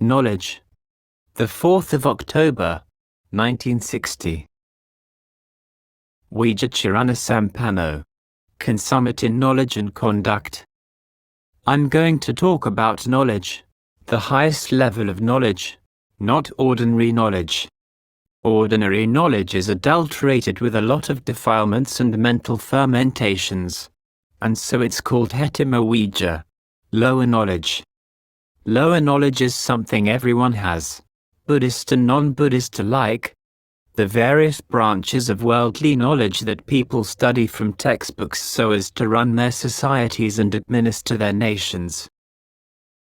Knowledge. The 4th of October, 1960. Vijacharana Sampano. Consummate in knowledge and conduct. I'm going to talk about knowledge, the highest level of knowledge, not ordinary knowledge. Ordinary knowledge is adulterated with a lot of defilements and mental fermentations, and so it's called hetimavija, lower knowledge. Lower knowledge is something everyone has, Buddhist and non-Buddhist alike. The various branches of worldly knowledge that people study from textbooks so as to run their societies and administer their nations.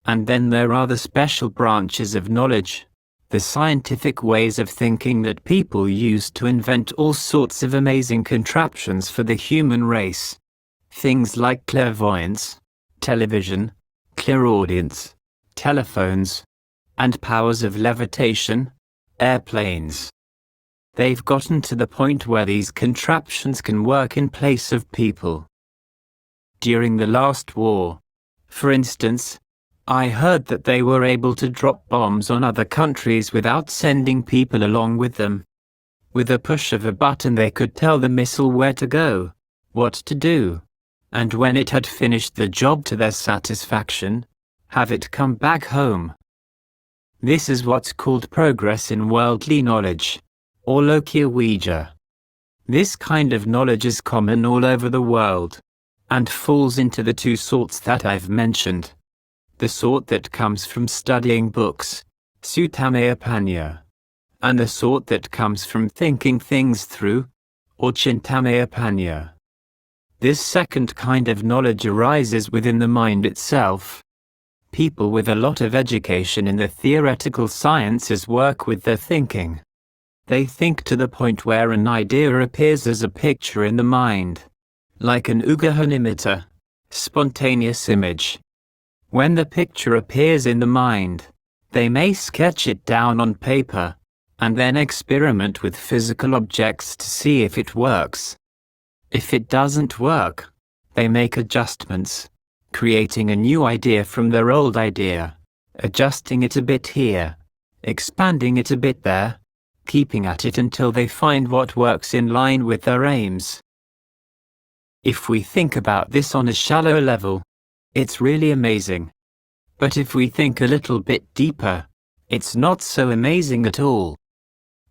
And then there are the special branches of knowledge, the scientific ways of thinking that people use to invent all sorts of amazing contraptions for the human race. Things like clairvoyance, television, clairaudience, telephones, and powers of levitation, airplanes. They've gotten to the point where these contraptions can work in place of people. During the last war, for instance, I heard that they were able to drop bombs on other countries without sending people along with them. With a push of a button they could tell the missile where to go, what to do, and when it had finished the job to their satisfaction, have it come back home. This is what's called progress in worldly knowledge, or Lokya Vija. This kind of knowledge is common all over the world, and falls into the two sorts that I've mentioned. The sort that comes from studying books, Sutamayapanya, and the sort that comes from thinking things through, or Chintamayapanya. This second kind of knowledge arises within the mind itself. People with a lot of education in the theoretical sciences work with their thinking. They think to the point where an idea appears as a picture in the mind, like an ugahanimitta, spontaneous image. When the picture appears in the mind, they may sketch it down on paper, and then experiment with physical objects to see if it works. If it doesn't work, they make adjustments, creating a new idea from their old idea, adjusting it a bit here, expanding it a bit there, keeping at it until they find what works in line with their aims. If we think about this on a shallow level, it's really amazing. But if we think a little bit deeper, it's not so amazing at all.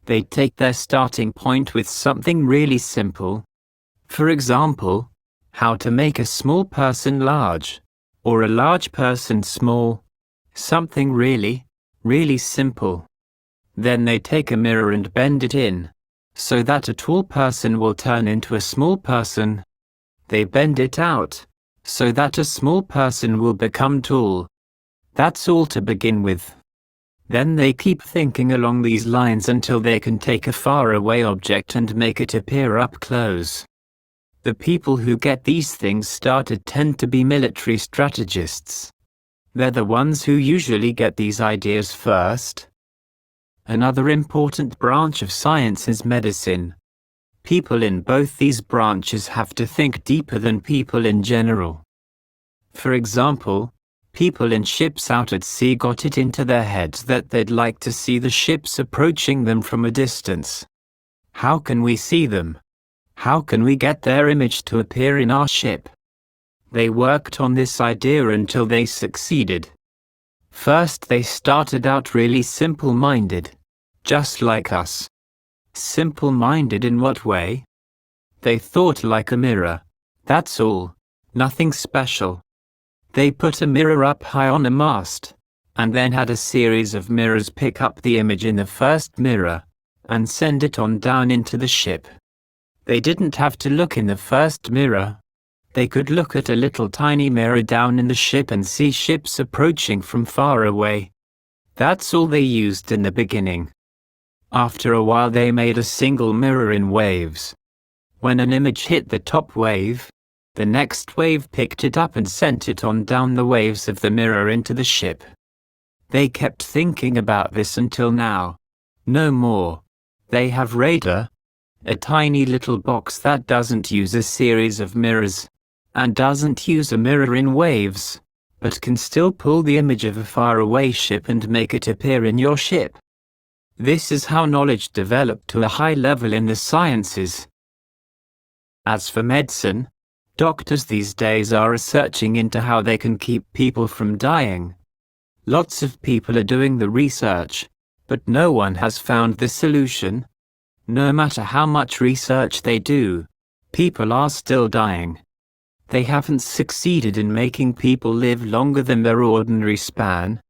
They take their starting point with something really simple. For example, how to make a small person large, or a large person small. Something really, really simple. Then they take a mirror and bend it in, so that a tall person will turn into a small person. They bend it out, so that a small person will become tall. That's all to begin with. Then they keep thinking along these lines until they can take a faraway object and make it appear up close. The people who get these things started tend to be military strategists. They're the ones who usually get these ideas first. Another important branch of science is medicine. People in both these branches have to think deeper than people in general. For example, people in ships out at sea got it into their heads that they'd like to see the ships approaching them from a distance. How can we see them? How can we get their image to appear in our ship? They worked on this idea until they succeeded. First they started out really simple-minded, just like us. Simple-minded in what way? They thought like a mirror, that's all, nothing special. They put a mirror up high on a mast, and then had a series of mirrors pick up the image in the first mirror, and send it on down into the ship. They didn't have to look in the first mirror. They could look at a little tiny mirror down in the ship and see ships approaching from far away. That's all they used in the beginning. After a while they made a single mirror in waves. When an image hit the top wave, the next wave picked it up and sent it on down the waves of the mirror into the ship. They kept thinking about this until now. No more. They have radar, a tiny little box that doesn't use a series of mirrors, and doesn't use a mirror in waves, but can still pull the image of a faraway ship and make it appear in your ship. This is how knowledge developed to a high level in the sciences. As for medicine, doctors these days are researching into how they can keep people from dying. Lots of people are doing the research, but no one has found the solution. No matter how much research they do, people are still dying. They haven't succeeded in making people live longer than their ordinary span.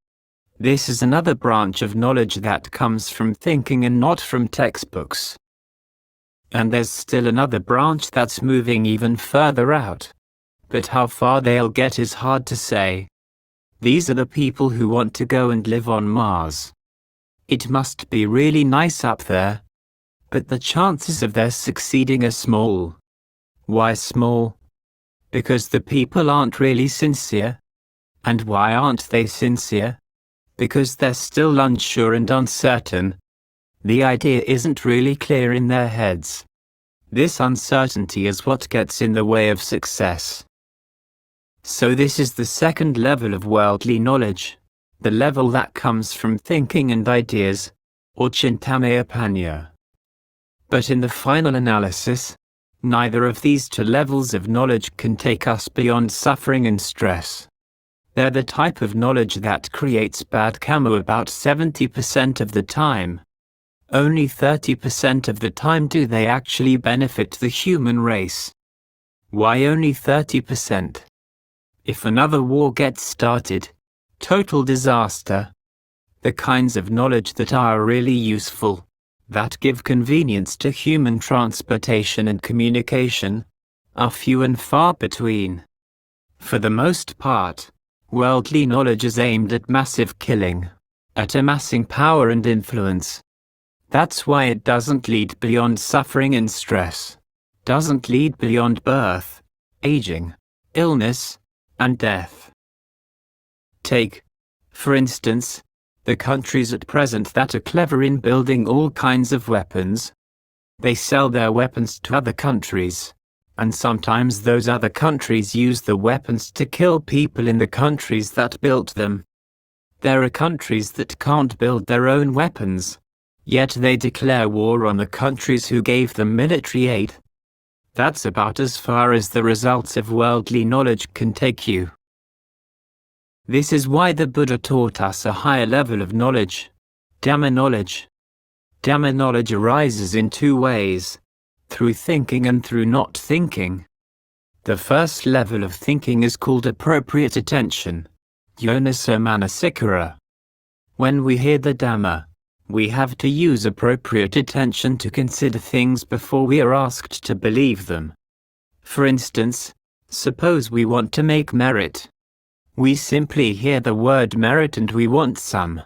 This is another branch of knowledge that comes from thinking and not from textbooks. And there's still another branch that's moving even further out. But how far they'll get is hard to say. These are the people who want to go and live on Mars. It must be really nice up there. But the chances of their succeeding are small. Why small? Because the people aren't really sincere. And why aren't they sincere? Because they're still unsure and uncertain. The idea isn't really clear in their heads. This uncertainty is what gets in the way of success. So this is the second level of worldly knowledge, the level that comes from thinking and ideas, or Chintamaya. But in the final analysis, neither of these two levels of knowledge can take us beyond suffering and stress. They're the type of knowledge that creates bad karma about 70% of the time. Only 30% of the time do they actually benefit the human race. Why only 30%? If another war gets started, total disaster. The kinds of knowledge that are really useful, that give convenience to human transportation and communication, are few and far between. For the most part, worldly knowledge is aimed at massive killing, at amassing power and influence. That's why it doesn't lead beyond suffering and stress, doesn't lead beyond birth, aging, illness, and death. Take, for instance, the countries at present that are clever in building all kinds of weapons. They sell their weapons to other countries, and sometimes those other countries use the weapons to kill people in the countries that built them. There are countries that can't build their own weapons, yet they declare war on the countries who gave them military aid. That's about as far as the results of worldly knowledge can take you. This is why the Buddha taught us a higher level of knowledge, Dhamma knowledge. Dhamma knowledge arises in two ways, through thinking and through not thinking. The first level of thinking is called appropriate attention, Yoniso manasikara. When we hear the Dhamma, we have to use appropriate attention to consider things before we are asked to believe them. For instance, suppose we want to make merit. We simply hear the word merit and we want some,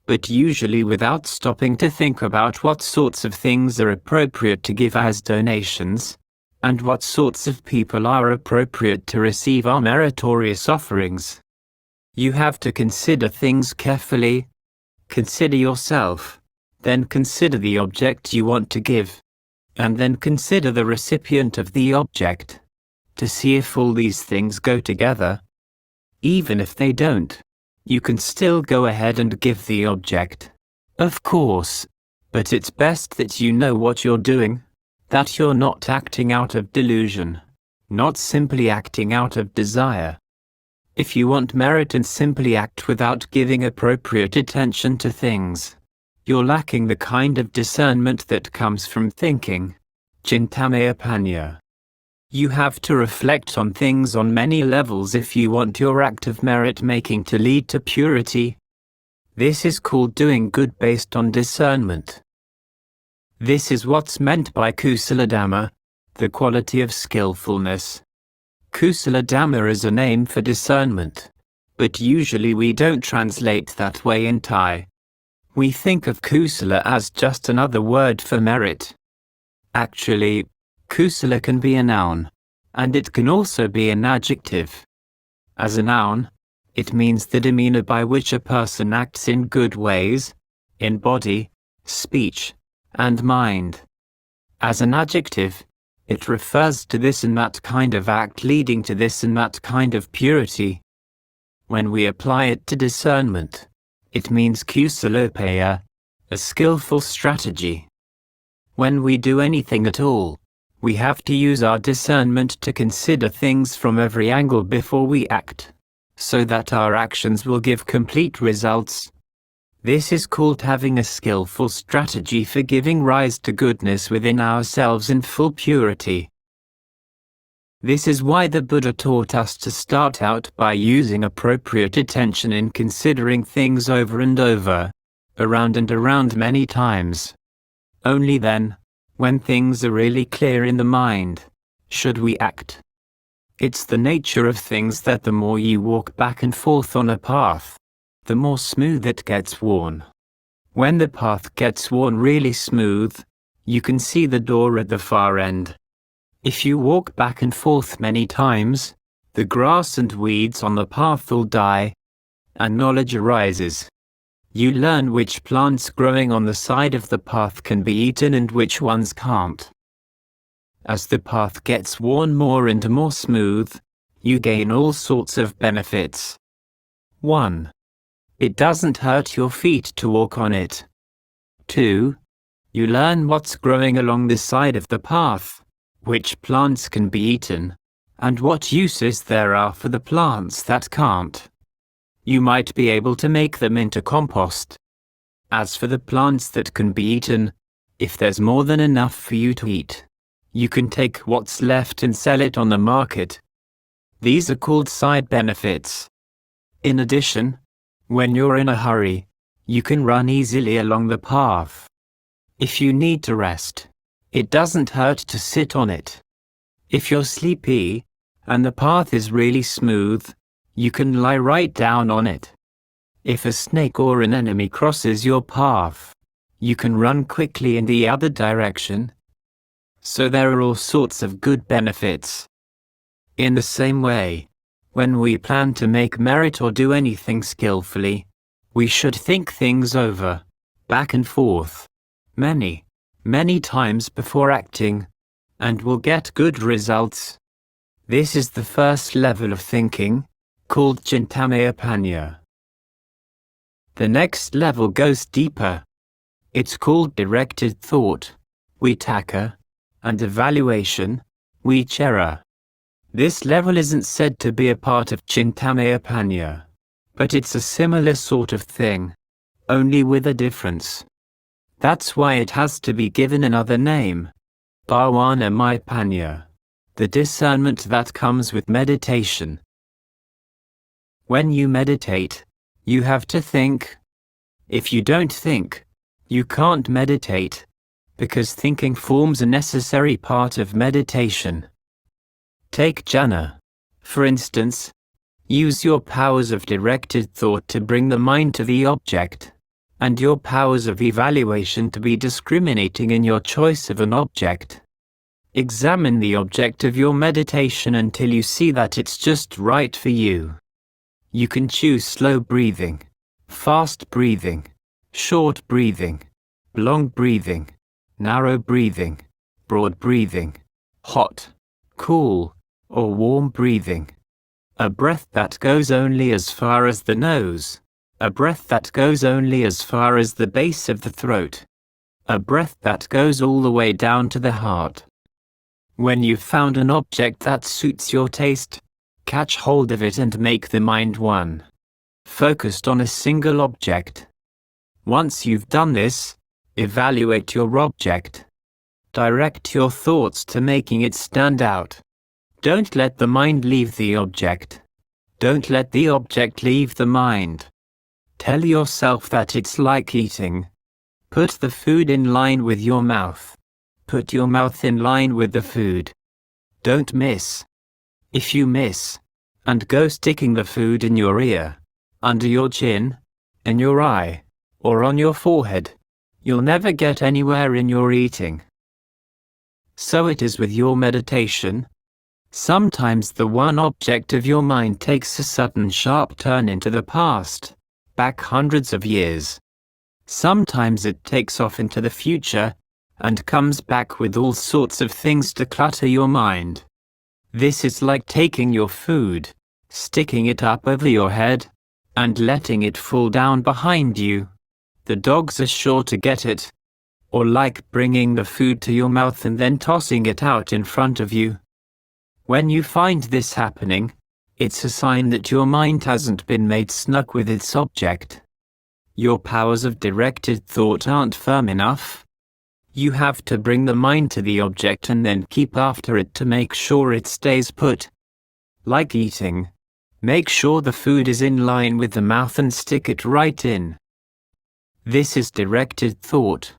but usually without stopping to think about what sorts of things are appropriate to give as donations, and what sorts of people are appropriate to receive our meritorious offerings. You have to consider things carefully. Consider yourself, then consider the object you want to give, and then consider the recipient of the object, to see if all these things go together. Even if they don't, you can still go ahead and give the object. Of course, but it's best that you know what you're doing, that you're not acting out of delusion, not simply acting out of desire. If you want merit and simply act without giving appropriate attention to things, you're lacking the kind of discernment that comes from thinking, Chintamaya. You have to reflect on things on many levels if you want your act of merit-making to lead to purity. This is called doing good based on discernment. This is what's meant by Kusala Dhamma, the quality of skillfulness. Kusala Dhamma is a name for discernment, but usually we don't translate that way in Thai. We think of Kusala as just another word for merit. Actually, Kusala can be a noun, and it can also be an adjective. As a noun, it means the demeanor by which a person acts in good ways, in body, speech, and mind. As an adjective, it refers to this and that kind of act leading to this and that kind of purity. When we apply it to discernment, it means kusalopeya, a skillful strategy. When we do anything at all, we have to use our discernment to consider things from every angle before we act, so that our actions will give complete results. This is called having a skillful strategy for giving rise to goodness within ourselves in full purity. This is why the Buddha taught us to start out by using appropriate attention in considering things over and over, around and around many times. Only then, when things are really clear in the mind, should we act. It's the nature of things that the more you walk back and forth on a path, the more smooth it gets worn. When the path gets worn really smooth, you can see the door at the far end. If you walk back and forth many times, the grass and weeds on the path will die, and knowledge arises. You learn which plants growing on the side of the path can be eaten and which ones can't. As the path gets worn more and more smooth, you gain all sorts of benefits. 1. It doesn't hurt your feet to walk on it. 2. You learn what's growing along the side of the path, which plants can be eaten, and what uses there are for the plants that can't. You might be able to make them into compost. As for the plants that can be eaten, if there's more than enough for you to eat, you can take what's left and sell it on the market. These are called side benefits. In addition, when you're in a hurry, you can run easily along the path. If you need to rest, it doesn't hurt to sit on it. If you're sleepy, and the path is really smooth, you can lie right down on it. If a snake or an enemy crosses your path, you can run quickly in the other direction. So there are all sorts of good benefits. In the same way, when we plan to make merit or do anything skillfully, we should think things over, back and forth, many times before acting, and will get good results. This is the first level of thinking, called Chintamaya. The next level goes deeper. It's called directed thought, Vitakka, and evaluation, Vichara. This level isn't said to be a part of Chintamaya, but it's a similar sort of thing, only with a difference. That's why it has to be given another name, Bhavanamaya, the discernment that comes with meditation. When you meditate, you have to think. If you don't think, you can't meditate, because thinking forms a necessary part of meditation. Take jhana, for instance. Use your powers of directed thought to bring the mind to the object, and your powers of evaluation to be discriminating in your choice of an object. Examine the object of your meditation until you see that it's just right for you. You can choose slow breathing, fast breathing, short breathing, long breathing, narrow breathing, broad breathing, hot, cool, or warm breathing. A breath that goes only as far as the nose. A breath that goes only as far as the base of the throat. A breath that goes all the way down to the heart. When you've found an object that suits your taste, catch hold of it and make the mind one, focused on a single object. Once you've done this, evaluate your object. Direct your thoughts to making it stand out. Don't let the mind leave the object. Don't let the object leave the mind. Tell yourself that it's like eating. Put the food in line with your mouth. Put your mouth in line with the food. Don't miss. If you miss, and go sticking the food in your ear, under your chin, in your eye, or on your forehead, you'll never get anywhere in your eating. So it is with your meditation. Sometimes the one object of your mind takes a sudden sharp turn into the past, back hundreds of years. Sometimes it takes off into the future, and comes back with all sorts of things to clutter your mind. This is like taking your food, sticking it up over your head, and letting it fall down behind you. The dogs are sure to get it. Or like bringing the food to your mouth and then tossing it out in front of you. When you find this happening, it's a sign that your mind hasn't been made snug with its object. Your powers of directed thought aren't firm enough. You have to bring the mind to the object and then keep after it to make sure it stays put. Like eating. Make sure the food is in line with the mouth and stick it right in. This is directed thought.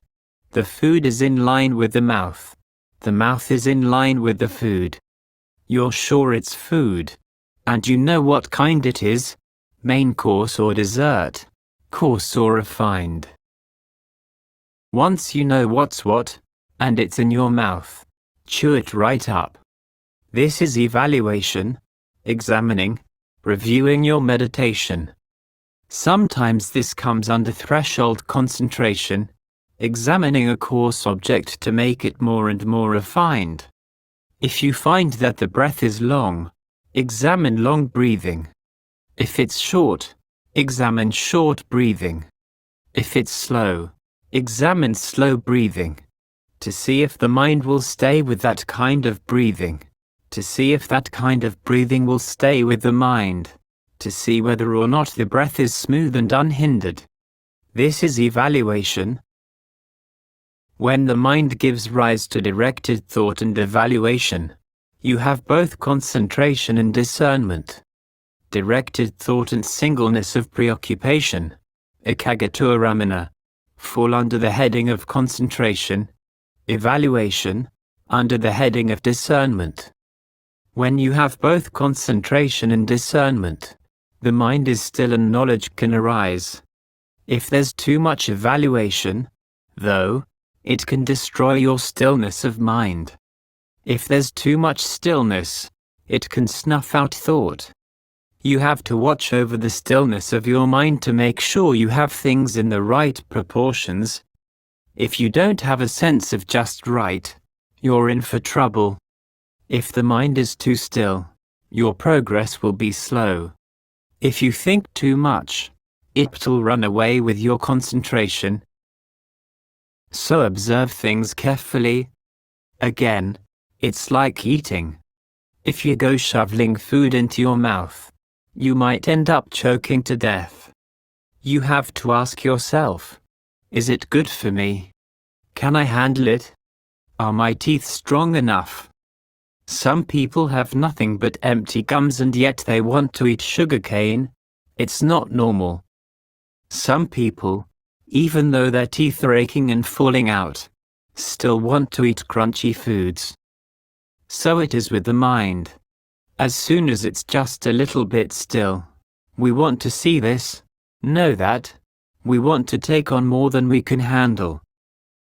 The food is in line with the mouth. The mouth is in line with the food. You're sure it's food. And you know what kind it is, main course or dessert, coarse or refined. Once you know what's what, and it's in your mouth, chew it right up. This is evaluation, examining, reviewing your meditation. Sometimes this comes under threshold concentration, examining a coarse object to make it more and more refined. If you find that the breath is long, examine long breathing. If it's short, examine short breathing. If it's slow, examine slow breathing. To see if the mind will stay with that kind of breathing. To see if that kind of breathing will stay with the mind. To see whether or not the breath is smooth and unhindered. This is evaluation. When the mind gives rise to directed thought and evaluation, you have both concentration and discernment. Directed thought and singleness of preoccupation, ekagaturamana, fall under the heading of concentration, evaluation, under the heading of discernment. When you have both concentration and discernment, the mind is still and knowledge can arise. If there's too much evaluation, though, it can destroy your stillness of mind. If there's too much stillness, it can snuff out thought. You have to watch over the stillness of your mind to make sure you have things in the right proportions. If you don't have a sense of just right, you're in for trouble. If the mind is too still, your progress will be slow. If you think too much, it'll run away with your concentration. So observe things carefully. Again, it's like eating. If you go shoveling food into your mouth, you might end up choking to death. You have to ask yourself, is it good for me? Can I handle it? Are my teeth strong enough? Some people have nothing but empty gums and yet they want to eat sugarcane. It's not normal. Some people, even though their teeth are aching and falling out, still want to eat crunchy foods. So it is with the mind. As soon as it's just a little bit still, we want to see this, know that, we want to take on more than we can handle.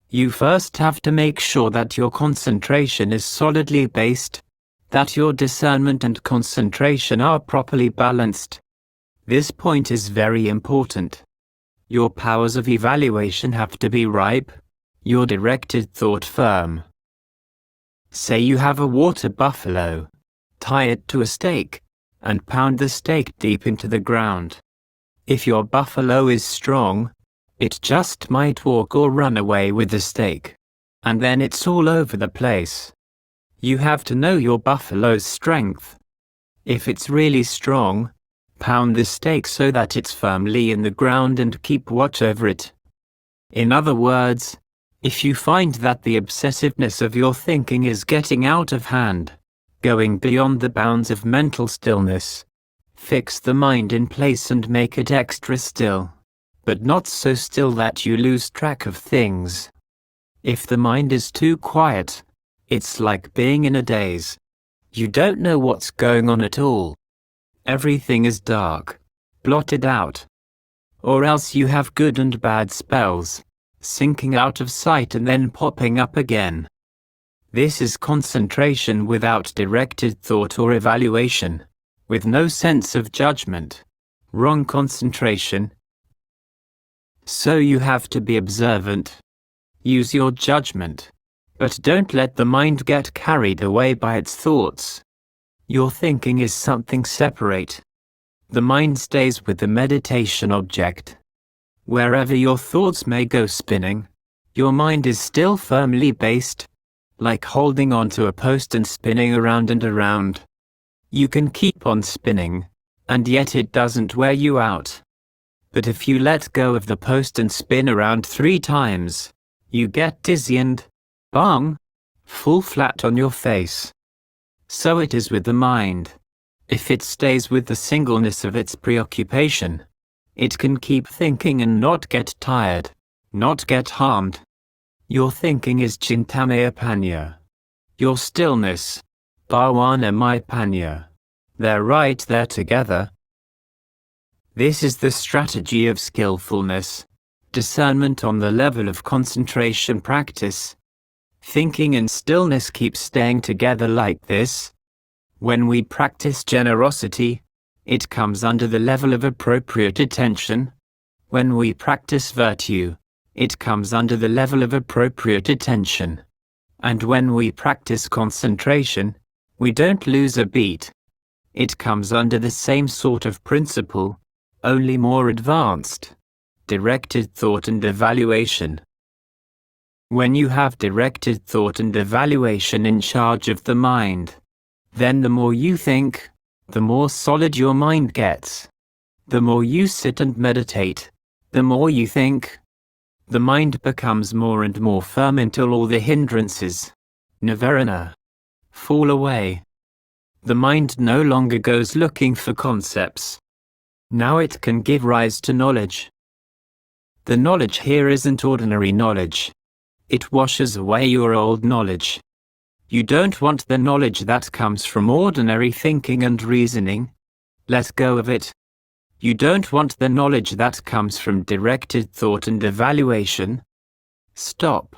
You first have to make sure that your concentration is solidly based, that your discernment and concentration are properly balanced. This point is very important. Your powers of evaluation have to be ripe, your directed thought firm. Say you have a water buffalo, tie it to a stake, and pound the stake deep into the ground. If your buffalo is strong, it just might walk or run away with the stake, and then it's all over the place. You have to know your buffalo's strength. If it's really strong, pound the stake so that it's firmly in the ground and keep watch over it. In other words, if you find that the obsessiveness of your thinking is getting out of hand, going beyond the bounds of mental stillness, fix the mind in place and make it extra still, but not so still that you lose track of things. If the mind is too quiet, it's like being in a daze. You don't know what's going on at all. Everything is dark, blotted out. Or else you have good and bad spells, sinking out of sight and then popping up again. This is concentration without directed thought or evaluation, with no sense of judgment, wrong concentration. So you have to be observant. Use your judgment, but don't let the mind get carried away by its thoughts. Your thinking is something separate. The mind stays with the meditation object. Wherever your thoughts may go spinning, your mind is still firmly based, like holding onto a post and spinning around and around. You can keep on spinning, and yet it doesn't wear you out. But if you let go of the post and spin around 3 times, you get dizzy and, bang, fall flat on your face. So it is with the mind. If it stays with the singleness of its preoccupation, it can keep thinking and not get tired, not get harmed. Your thinking is Chintamaya Panya. Your stillness, Bhavana Maya Panya. They're right there together. This is the strategy of skillfulness, discernment on the level of concentration practice. Thinking and stillness keep staying together like this. When we practice generosity, it comes under the level of appropriate attention. When we practice virtue, it comes under the level of appropriate attention. And when we practice concentration, we don't lose a beat. It comes under the same sort of principle, only more advanced. Directed thought and evaluation. When you have directed thought and evaluation in charge of the mind, then the more you think, the more solid your mind gets. The more you sit and meditate, the more you think. The mind becomes more and more firm until all the hindrances, nivarana, fall away. The mind no longer goes looking for concepts. Now it can give rise to knowledge. The knowledge here isn't ordinary knowledge. It washes away your old knowledge. You don't want the knowledge that comes from ordinary thinking and reasoning. Let go of it. You don't want the knowledge that comes from directed thought and evaluation. Stop.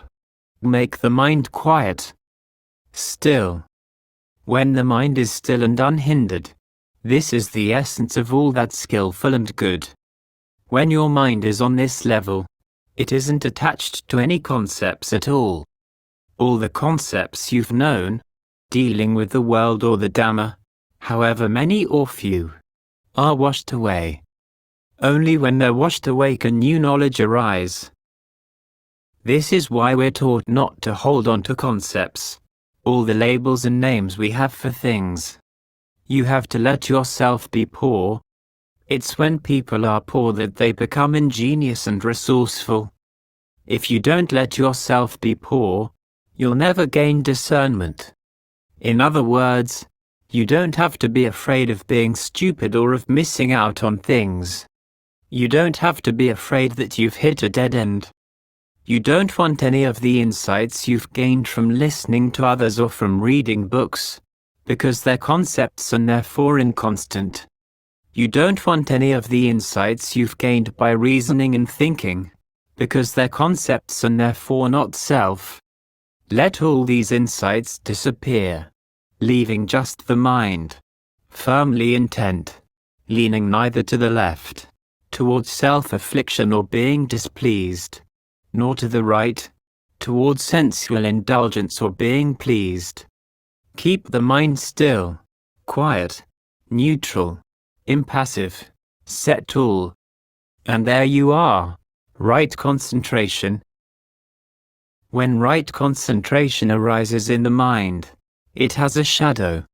Make the mind quiet. Still. When the mind is still and unhindered, this is the essence of all that's skillful and good. When your mind is on this level, it isn't attached to any concepts at all. All the concepts you've known, dealing with the world or the Dhamma, however many or few, are washed away. Only when they're washed away can new knowledge arise. This is why we're taught not to hold on to concepts, all the labels and names we have for things. You have to let yourself be poor. It's when people are poor that they become ingenious and resourceful. If you don't let yourself be poor, you'll never gain discernment. In other words, you don't have to be afraid of being stupid or of missing out on things. You don't have to be afraid that you've hit a dead end. You don't want any of the insights you've gained from listening to others or from reading books, because they're concepts and therefore inconstant. You don't want any of the insights you've gained by reasoning and thinking, because they're concepts and therefore not self. Let all these insights disappear, leaving just the mind, firmly intent, leaning neither to the left, towards self-affliction or being displeased, nor to the right, towards sensual indulgence or being pleased. Keep the mind still, quiet, neutral, impassive, set all. And there you are, right concentration. When right concentration arises in the mind, it has a shadow.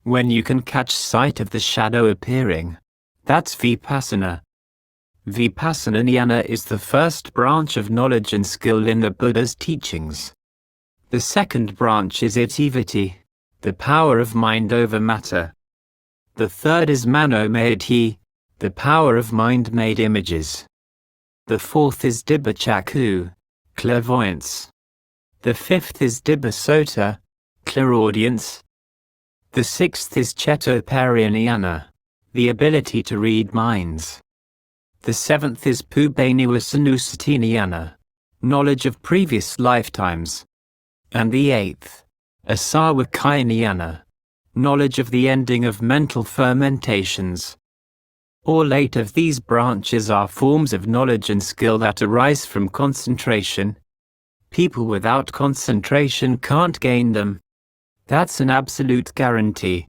When you can catch sight of the shadow appearing, that's Vipassana. Vipassana is the first branch of knowledge and skill in the Buddha's teachings. The second branch is Itiviti, the power of mind over matter. The third is Manometi, the power of mind-made images. The fourth is Dibbachakkhu, clairvoyance. The fifth is Dibbasota, clairaudience. The sixth is Chatoparyaniana, the ability to read minds. The seventh is Pubbeniwasanusatinyana, knowledge of previous lifetimes. And the eighth, Asawakayanyana, knowledge of the ending of mental fermentations. All 8 of these branches are forms of knowledge and skill that arise from concentration. People without concentration can't gain them. That's an absolute guarantee.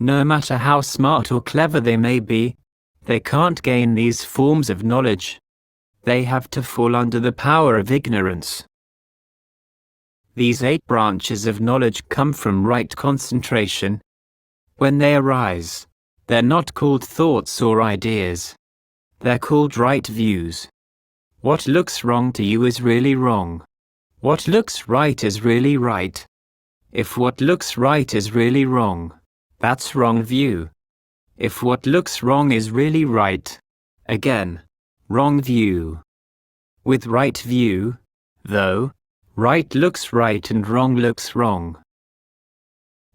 No matter how smart or clever they may be, they can't gain these forms of knowledge. They have to fall under the power of ignorance. These 8 branches of knowledge come from right concentration. When they arise, they're not called thoughts or ideas. They're called right views. What looks wrong to you is really wrong. What looks right is really right. If what looks right is really wrong, that's wrong view. If what looks wrong is really right, again, wrong view. With right view, though, right looks right and wrong looks wrong.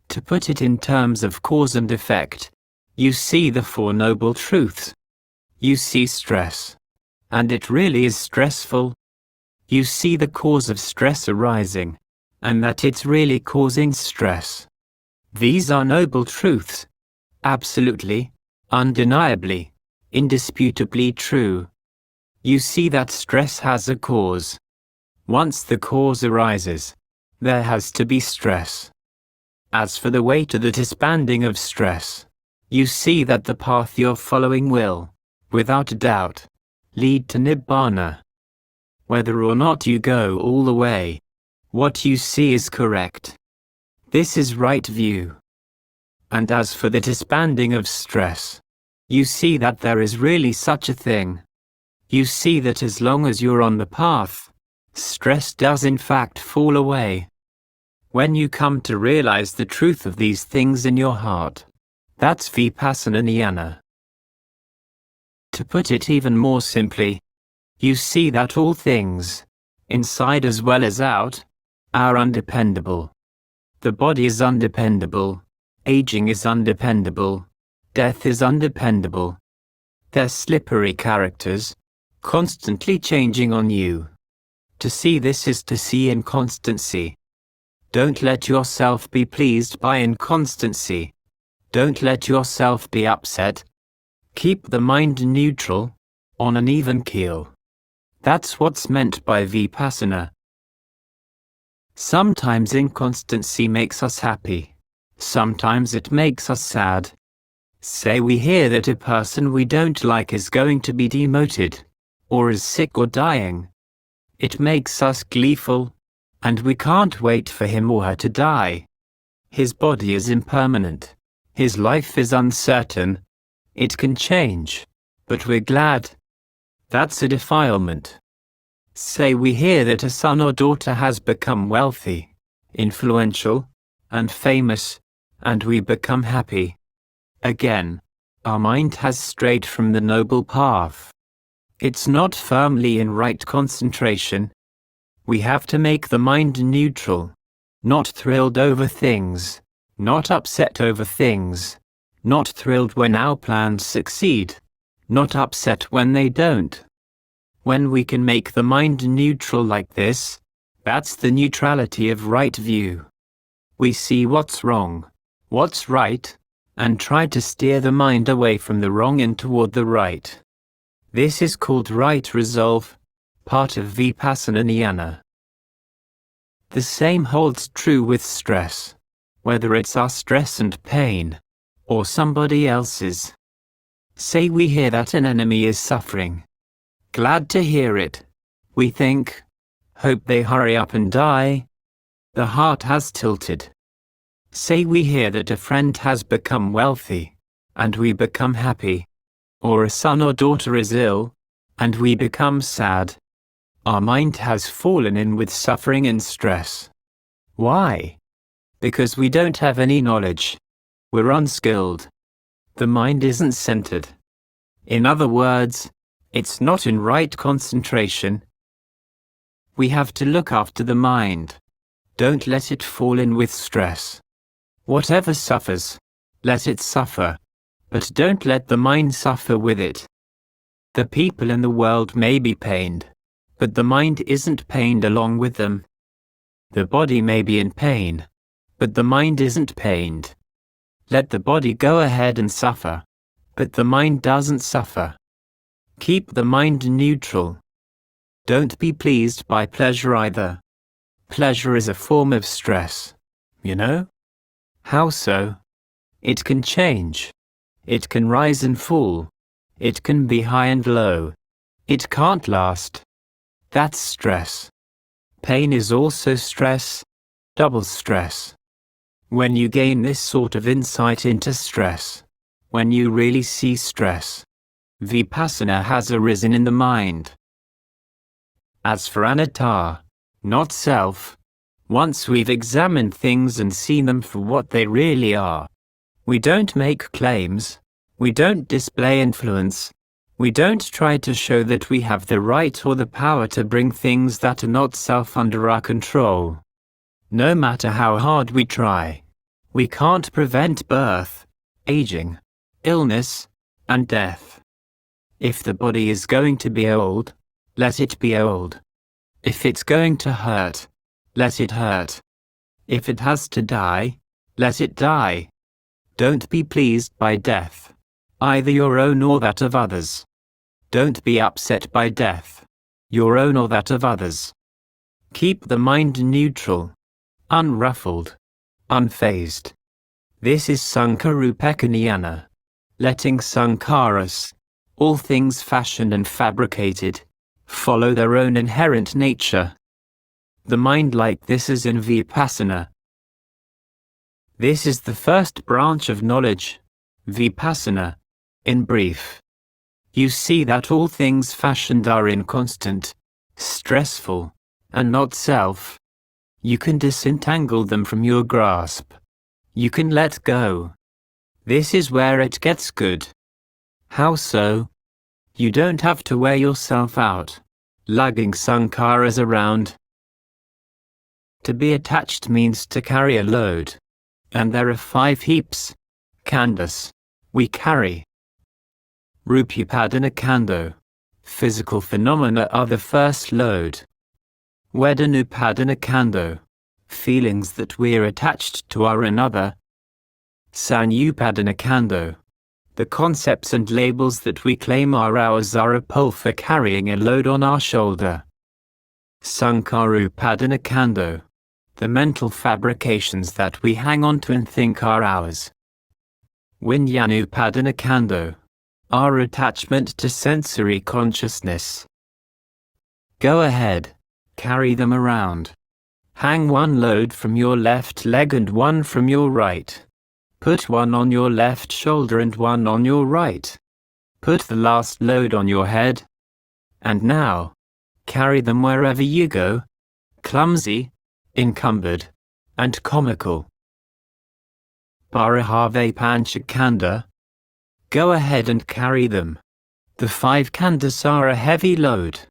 To put it in terms of cause and effect, you see the 4 noble truths. You see stress. And it really is stressful. You see the cause of stress arising, and that it's really causing stress. These are noble truths. Absolutely, undeniably, indisputably true. You see that stress has a cause. Once the cause arises, there has to be stress. As for the way to the disbanding of stress, you see that the path you're following will, without a doubt, lead to Nibbana. Whether or not you go all the way, what you see is correct. This is right view. And as for the disbanding of stress, you see that there is really such a thing. You see that as long as you're on the path, stress does in fact fall away. When you come to realize the truth of these things in your heart, that's Vipassana. To put it even more simply, you see that all things, inside as well as out, are undependable. The body is undependable, aging is undependable, death is undependable. They're slippery characters, constantly changing on you. To see this is to see inconstancy. Don't let yourself be pleased by inconstancy. Don't let yourself be upset. Keep the mind neutral, on an even keel. That's what's meant by Vipassana. Sometimes inconstancy makes us happy. Sometimes it makes us sad. Say we hear that a person we don't like is going to be demoted, or is sick or dying. It makes us gleeful, and we can't wait for him or her to die. His body is impermanent. His life is uncertain. It can change, but we're glad. That's a defilement. Say we hear that a son or daughter has become wealthy, influential, and famous, and we become happy. Again, our mind has strayed from the noble path. It's not firmly in right concentration. We have to make the mind neutral, not thrilled over things, not upset over things, not thrilled when our plans succeed, not upset when they don't. When we can make the mind neutral like this, that's the neutrality of right view. We see what's wrong, what's right, and try to steer the mind away from the wrong and toward the right. This is called right resolve, part of Vipassana. The same holds true with stress, whether it's our stress and pain, or somebody else's. Say we hear that an enemy is suffering. Glad to hear it. We think, hope they hurry up and die. The heart has tilted. Say we hear that a friend has become wealthy, and we become happy. Or a son or daughter is ill, and we become sad. Our mind has fallen in with suffering and stress. Why? Because we don't have any knowledge. We're unskilled. The mind isn't centered. In other words, it's not in right concentration. We have to look after the mind. Don't let it fall in with stress. Whatever suffers, let it suffer, but don't let the mind suffer with it. The people in the world may be pained, but the mind isn't pained along with them. The body may be in pain, but the mind isn't pained. Let the body go ahead and suffer, but the mind doesn't suffer. Keep the mind neutral. Don't be pleased by pleasure either. Pleasure is a form of stress, you know? How so? It can change. It can rise and fall. It can be high and low. It can't last. That's stress. Pain is also stress, double stress. When you gain this sort of insight into stress, when you really see stress, Vipassana has arisen in the mind. As for anatta, not self, once we've examined things and seen them for what they really are, we don't make claims, we don't display influence, we don't try to show that we have the right or the power to bring things that are not self under our control. No matter how hard we try, we can't prevent birth, aging, illness, and death. If the body is going to be old, let it be old. If it's going to hurt, let it hurt. If it has to die, let it die. Don't be pleased by death, either your own or that of others. Don't be upset by death, your own or that of others. Keep the mind neutral, unruffled, unfazed. This is Ṭhānisssaro, letting sankharas, all things fashioned and fabricated, follow their own inherent nature. The mind like this is in Vipassana. This is the first branch of knowledge, Vipassana, in brief. You see that all things fashioned are inconstant, stressful, and not self. You can disentangle them from your grasp. You can let go. This is where it gets good. How so? You don't have to wear yourself out, lugging sankharas around. To be attached means to carry a load. And there are 5 heaps, khandhas, we carry. Rupapadana khandho, physical phenomena are the first load. Vedanupadana khandho, feelings that we're attached to are another. Sanupadana khandho, the concepts and labels that we claim are ours are a pole for carrying a load on our shoulder. Sankharupadana khandho, the mental fabrications that we hang on to and think are ours. Vinyanupadana khandho, our attachment to sensory consciousness. Go ahead, carry them around. Hang one load from your left leg and one from your right. Put one on your left shoulder and one on your right. Put the last load on your head. And now, carry them wherever you go, clumsy, encumbered, and comical. Parahave Panchakanda. Go ahead and carry them. The 5 khandhas are a heavy load.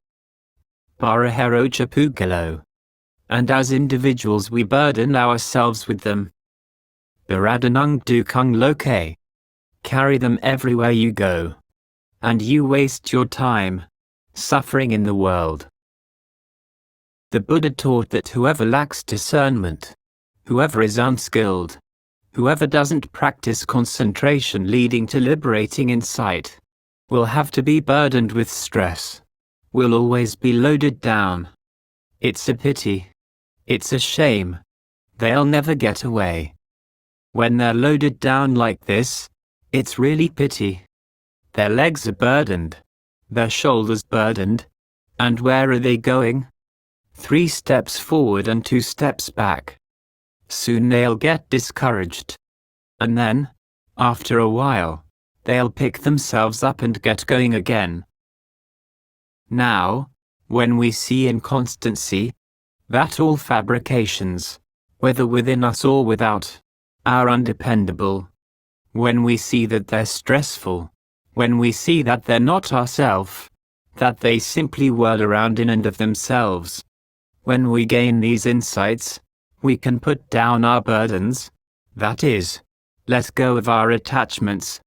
Paraharocha Pugalo. And as individuals we burden ourselves with them. Biradanung Dukung Loke. Carry them everywhere you go. And you waste your time, suffering in the world. The Buddha taught that whoever lacks discernment, whoever is unskilled, whoever doesn't practice concentration leading to liberating insight, will have to be burdened with stress, will always be loaded down. It's a pity. It's a shame. They'll never get away. When they're loaded down like this, it's really pity. Their legs are burdened, their shoulders burdened, and where are they going? 3 steps forward and 2 steps back. Soon they'll get discouraged. And then, after a while, they'll pick themselves up and get going again. Now, when we see inconstancy, that all fabrications, whether within us or without, are undependable, when we see that they're stressful, when we see that they're not ourself, that they simply whirl around in and of themselves, when we gain these insights, we can put down our burdens, that is, let go of our attachments.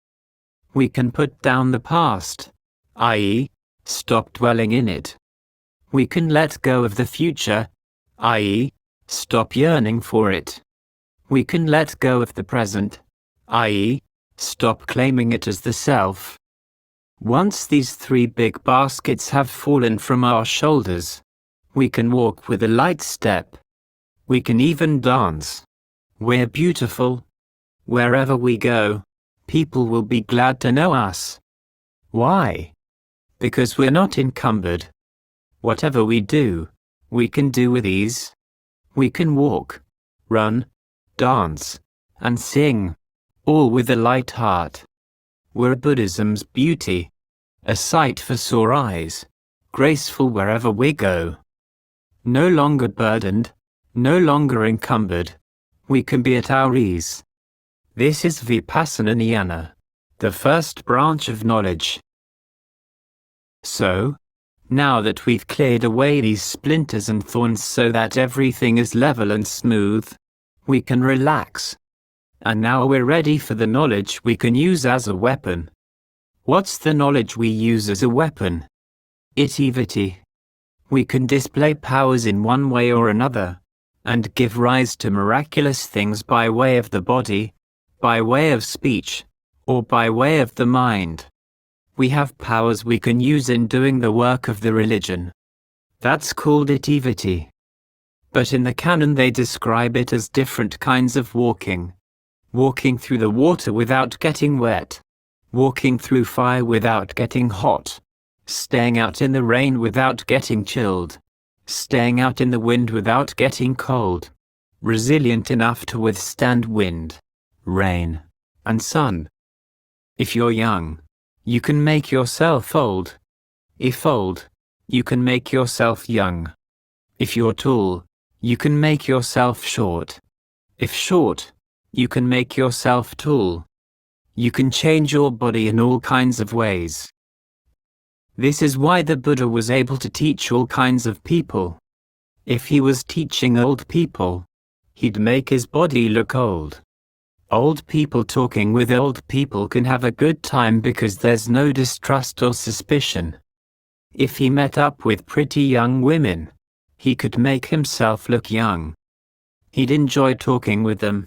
We can put down the past, i.e., stop dwelling in it. We can let go of the future, i.e., stop yearning for it. We can let go of the present, i.e., stop claiming it as the self. Once these 3 big baskets have fallen from our shoulders, we can walk with a light step. We can even dance. We're beautiful. Wherever we go, people will be glad to know us. Why? Because we're not encumbered. Whatever we do, we can do with ease. We can walk, run, dance, and sing, all with a light heart. We're Buddhism's beauty, a sight for sore eyes, graceful wherever we go. No longer burdened, no longer encumbered, we can be at our ease. This is Vipassana, the first branch of knowledge. So, now that we've cleared away these splinters and thorns so that everything is level and smooth, we can relax. And now we're ready for the knowledge we can use as a weapon. What's the knowledge we use as a weapon? Itiviti. We can display powers in one way or another, and give rise to miraculous things by way of the body, by way of speech, or by way of the mind. We have powers we can use in doing the work of the religion. That's called itiviti. But in the canon they describe it as different kinds of walking. Walking through the water without getting wet. Walking through fire without getting hot. Staying out in the rain without getting chilled. Staying out in the wind without getting cold. Resilient enough to withstand wind, rain, and sun. If you're young, you can make yourself old. If old, you can make yourself young. If you're tall, you can make yourself short. If short, you can make yourself tall. You can change your body in all kinds of ways. This is why the Buddha was able to teach all kinds of people. If he was teaching old people, he'd make his body look old. Old people talking with old people can have a good time because there's no distrust or suspicion. If he met up with pretty young women, he could make himself look young. He'd enjoy talking with them.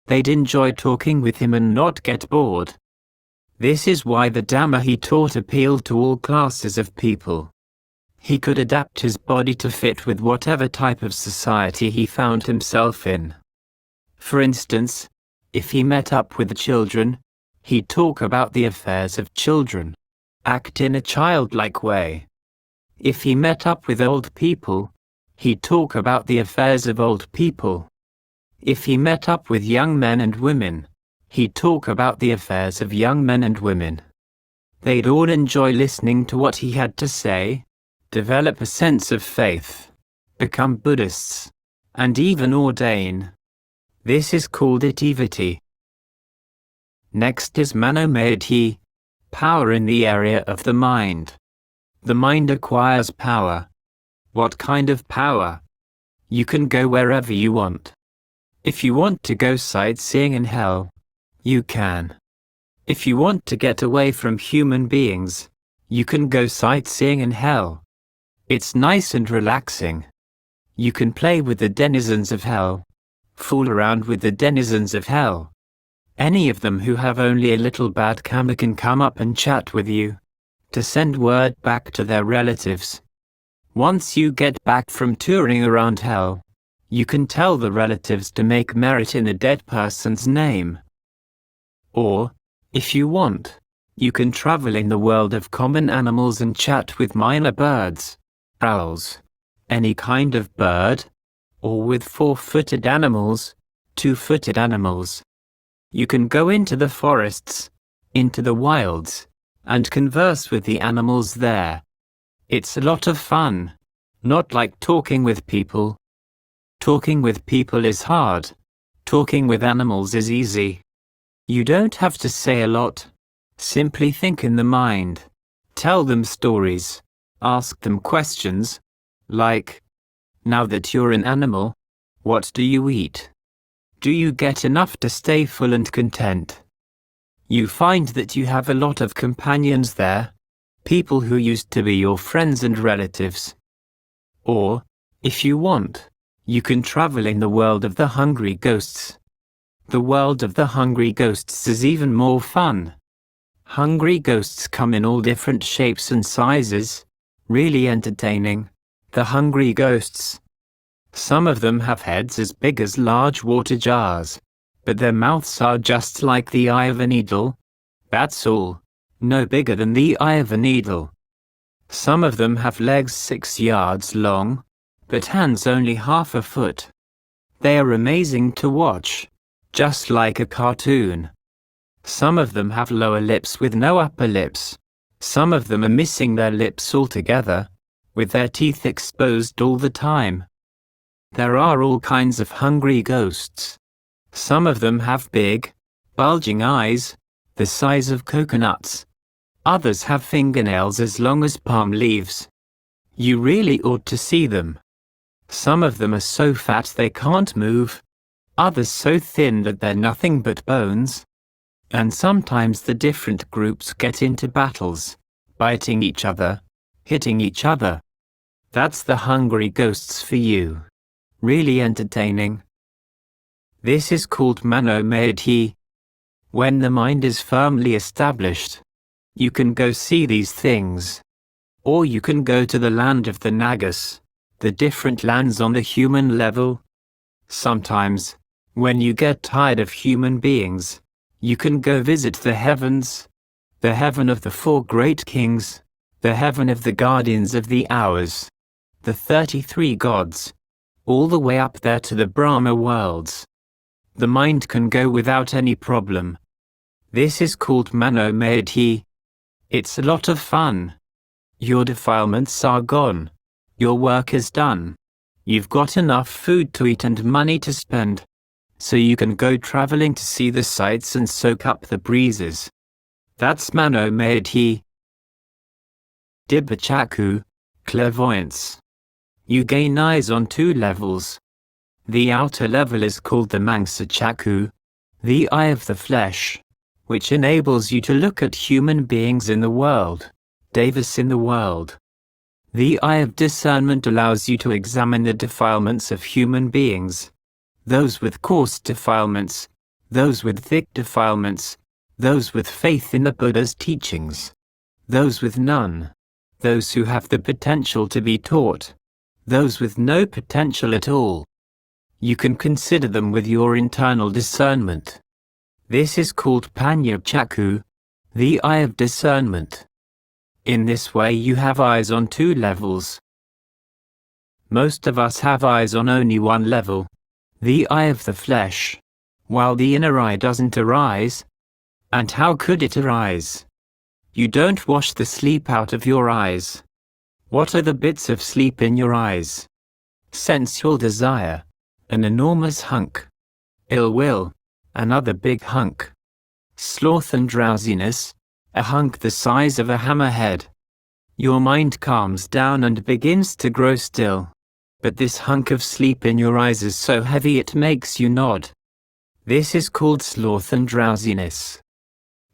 They'd enjoy talking with him and not get bored. This is why the Dhamma he taught appealed to all classes of people. He could adapt his body to fit with whatever type of society he found himself in. For instance, if he met up with children, he'd talk about the affairs of children, act in a childlike way. If he met up with old people, he'd talk about the affairs of old people. If he met up with young men and women, he'd talk about the affairs of young men and women. They'd all enjoy listening to what he had to say, develop a sense of faith, become Buddhists, and even ordain. This is called itiviti. Next is Manometi Power in the area of the mind. The mind acquires power. What kind of power? You can go wherever you want. If you want to go sightseeing in hell, you can. If you want to get away from human beings, you can go sightseeing in hell. It's nice and relaxing. You can play with the denizens of hell, fool around with the denizens of hell. Any of them who have only a little bad karma can come up and chat with you, to send word back to their relatives. Once you get back from touring around hell, you can tell the relatives to make merit in a dead person's name. Or, if you want, you can travel in the world of common animals and chat with minor birds, owls, any kind of bird, or with four-footed animals, two-footed animals. You can go into the forests, into the wilds, and converse with the animals there. It's a lot of fun, not like talking with people. Talking with people is hard. Talking with animals is easy. You don't have to say a lot. Simply think in the mind. Tell them stories. Ask them questions. Like, now that you're an animal, what do you eat? Do you get enough to stay full and content? You find that you have a lot of companions there, people who used to be your friends and relatives. Or, if you want, you can travel in the world of the hungry ghosts. The world of the hungry ghosts is even more fun. Hungry ghosts come in all different shapes and sizes, really entertaining. The hungry ghosts. Some of them have heads as big as large water jars. but their mouths are just like the eye of a needle. That's all. No bigger than the eye of a needle. Some of them have legs 6 yards long, but hands only half a foot. They are amazing to watch, just like a cartoon. Some of them have lower lips with no upper lips. Some of them are missing their lips altogether, with their teeth exposed all the time. There are all kinds of hungry ghosts. Some of them have big, bulging eyes, the size of coconuts. Others have fingernails as long as palm leaves. You really ought to see them. Some of them are so fat they can't move. Others so thin that they're nothing but bones. And sometimes the different groups get into battles, biting each other, hitting each other. That's the hungry ghosts for you. Really entertaining. This is called Manometi. When the mind is firmly established, you can go see these things. Or you can go to the land of the Nagas, the different lands on the human level. Sometimes, when you get tired of human beings, you can go visit the heavens, the heaven of the 4 great kings, the heaven of the guardians of the hours, the 33 gods, all the way up there to the Brahma worlds. The mind can go without any problem. This is called Manometi. It's a lot of fun. Your defilements are gone. Your work is done. You've got enough food to eat and money to spend, so you can go traveling to see the sights and soak up the breezes. That's Manometi. Dibbachaku, clairvoyance. You gain eyes on 2 levels. The outer level is called the Mangsachaku, the eye of the flesh, which enables you to look at human beings in the world, devas in the world. The eye of discernment allows you to examine the defilements of human beings, those with coarse defilements, those with thick defilements, those with faith in the Buddha's teachings, those with none, those who have the potential to be taught, those with no potential at all. You can consider them with your internal discernment. This is called Panyachaku, the eye of discernment. In this way you have eyes on 2 levels. Most of us have eyes on only 1 level, the eye of the flesh, while the inner eye doesn't arise. And how could it arise? You don't wash the sleep out of your eyes. What are the bits of sleep in your eyes? Sensual desire, an enormous hunk. Ill will, another big hunk. Sloth and drowsiness, a hunk the size of a hammerhead. Your mind calms down and begins to grow still. But this hunk of sleep in your eyes is so heavy it makes you nod. This is called sloth and drowsiness.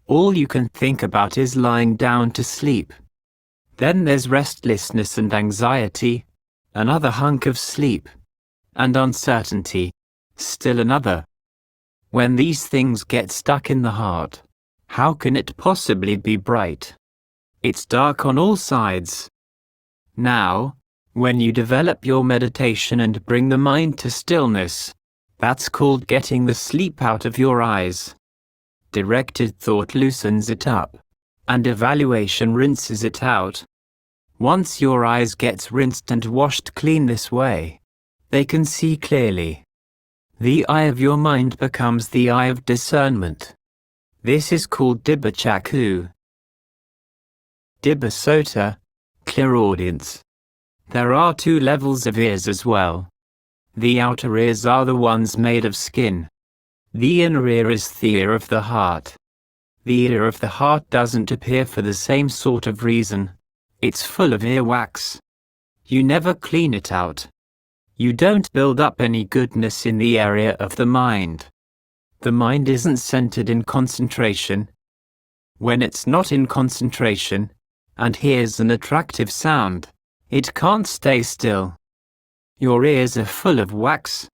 All you can think about is lying down to sleep. Then there's restlessness and anxiety, another hunk of sleep. And uncertainty, still another. When these things get stuck in the heart, how can it possibly be bright? It's dark on all sides. Now, when you develop your meditation and bring the mind to stillness, that's called getting the sleep out of your eyes. Directed thought loosens it up, and evaluation rinses it out. Once your eyes gets rinsed and washed clean this way, they can see clearly. The eye of your mind becomes the eye of discernment. This is called Dibbachaku. Dibbasota, clairaudience. There are 2 levels of ears as well. The outer ears are the ones made of skin. The inner ear is the ear of the heart. The ear of the heart doesn't appear for the same sort of reason. It's full of earwax. You never clean it out. You don't build up any goodness in the area of the mind. The mind isn't centered in concentration. When it's not in concentration, and hears an attractive sound, it can't stay still. Your ears are full of wax.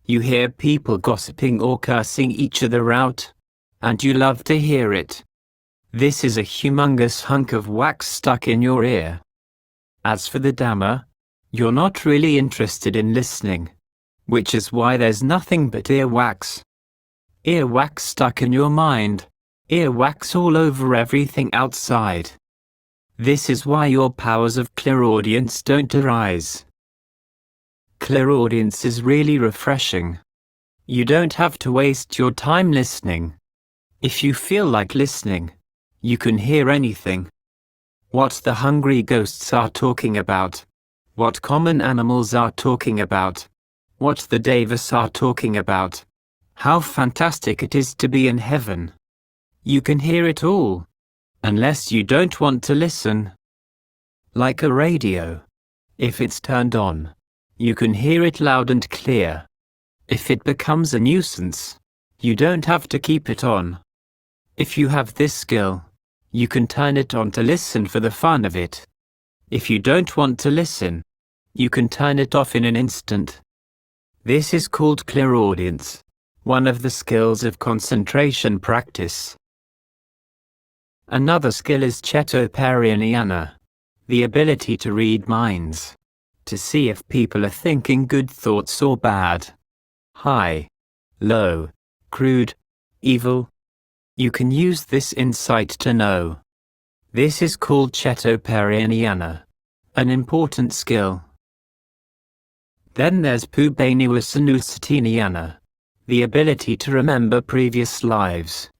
You hear people gossiping or cursing each other out, and you love to hear it. This is a humongous hunk of wax stuck in your ear. As for the Dhamma, you're not really interested in listening, which is why there's nothing but earwax. Earwax stuck in your mind. Earwax all over everything outside. This is why your powers of clairaudience don't arise. Clairaudience is really refreshing. You don't have to waste your time listening. If you feel like listening, you can hear anything. What the hungry ghosts are talking about. What common animals are talking about. What the devas are talking about. How fantastic it is to be in heaven. You can hear it all. Unless you don't want to listen. Like a radio. If it's turned on, you can hear it loud and clear. If it becomes a nuisance, you don't have to keep it on. If you have this skill, you can turn it on to listen for the fun of it. If you don't want to listen, you can turn it off in an instant. This is called clairaudience, one of the skills of concentration practice. Another skill is Chatoparyaniana, the ability to read minds, to see if people are thinking good thoughts or bad, high, low, crude, evil. You can use this insight to know. This is called Chatoparyaniana, an important skill. Then there's Vipassana, the ability to remember previous lives,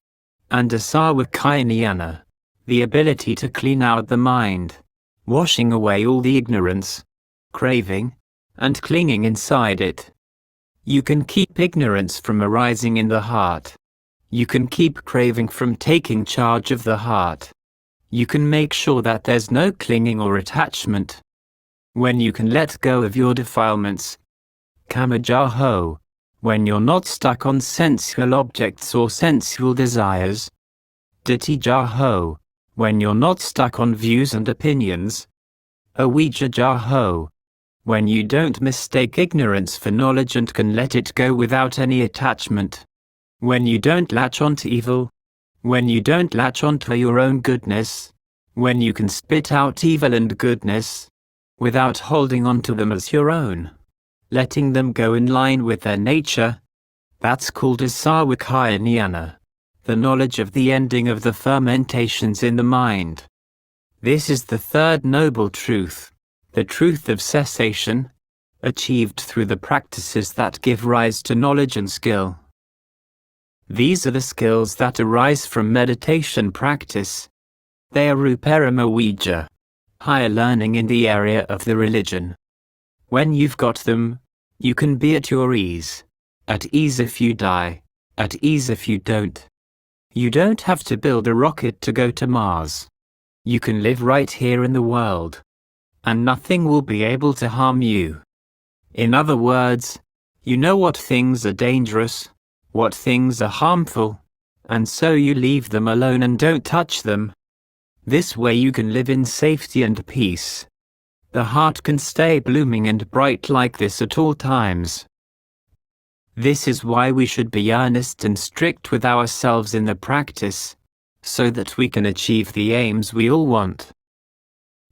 and Disbanding, the ability to clean out the mind, washing away all the ignorance, craving, and clinging inside it. You can keep ignorance from arising in the heart. You can keep craving from taking charge of the heart. You can make sure that there's no clinging or attachment. When you can let go of your defilements, kamajaho, when you're not stuck on sensual objects or sensual desires, dittijaho, when you're not stuck on views and opinions, avijjajaho, when you don't mistake ignorance for knowledge and can let it go without any attachment, when you don't latch onto evil, when you don't latch onto your own goodness, when you can spit out evil and goodness, without holding onto them as your own, letting them go in line with their nature, that's called Disbanding, the knowledge of the ending of the fermentations in the mind. This is the third noble truth, the truth of cessation, achieved through the practices that give rise to knowledge and skill. These are the skills that arise from meditation practice. They are Ruparamavijja, higher learning in the area of the religion. When you've got them, you can be at your ease. At ease if you die, at ease if you don't. You don't have to build a rocket to go to Mars. You can live right here in the world, and nothing will be able to harm you. In other words, you know what things are dangerous, what things are harmful, and so you leave them alone and don't touch them. This way you can live in safety and peace. The heart can stay blooming and bright like this at all times. This is why we should be earnest and strict with ourselves in the practice, so that we can achieve the aims we all want.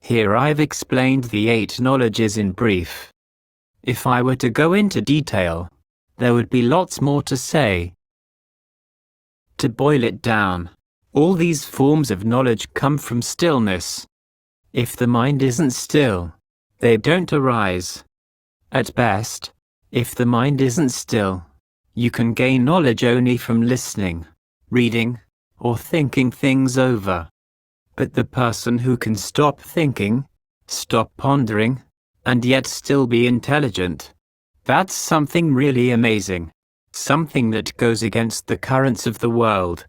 Here I've explained the 8 knowledges in brief. If I were to go into detail, there would be lots more to say. To boil it down, all these forms of knowledge come from stillness. If the mind isn't still, they don't arise. At best, if the mind isn't still, you can gain knowledge only from listening, reading, or thinking things over. But the person who can stop thinking, stop pondering, and yet still be intelligent, that's something really amazing, something that goes against the currents of the world.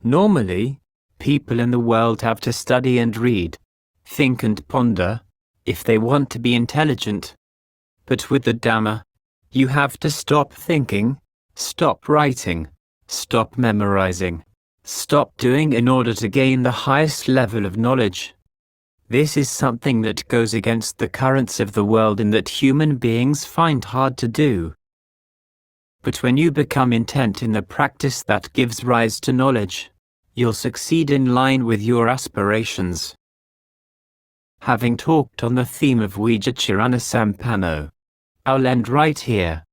Normally, people in the world have to study and read, think and ponder, if they want to be intelligent. But with the Dhamma, you have to stop thinking, stop writing, stop memorizing, stop doing in order to gain the highest level of knowledge. This is something that goes against the currents of the world and that human beings find hard to do. But when you become intent in the practice that gives rise to knowledge, you'll succeed in line with your aspirations. Having talked on the theme of Vijjacharana Sampano, I'll end right here.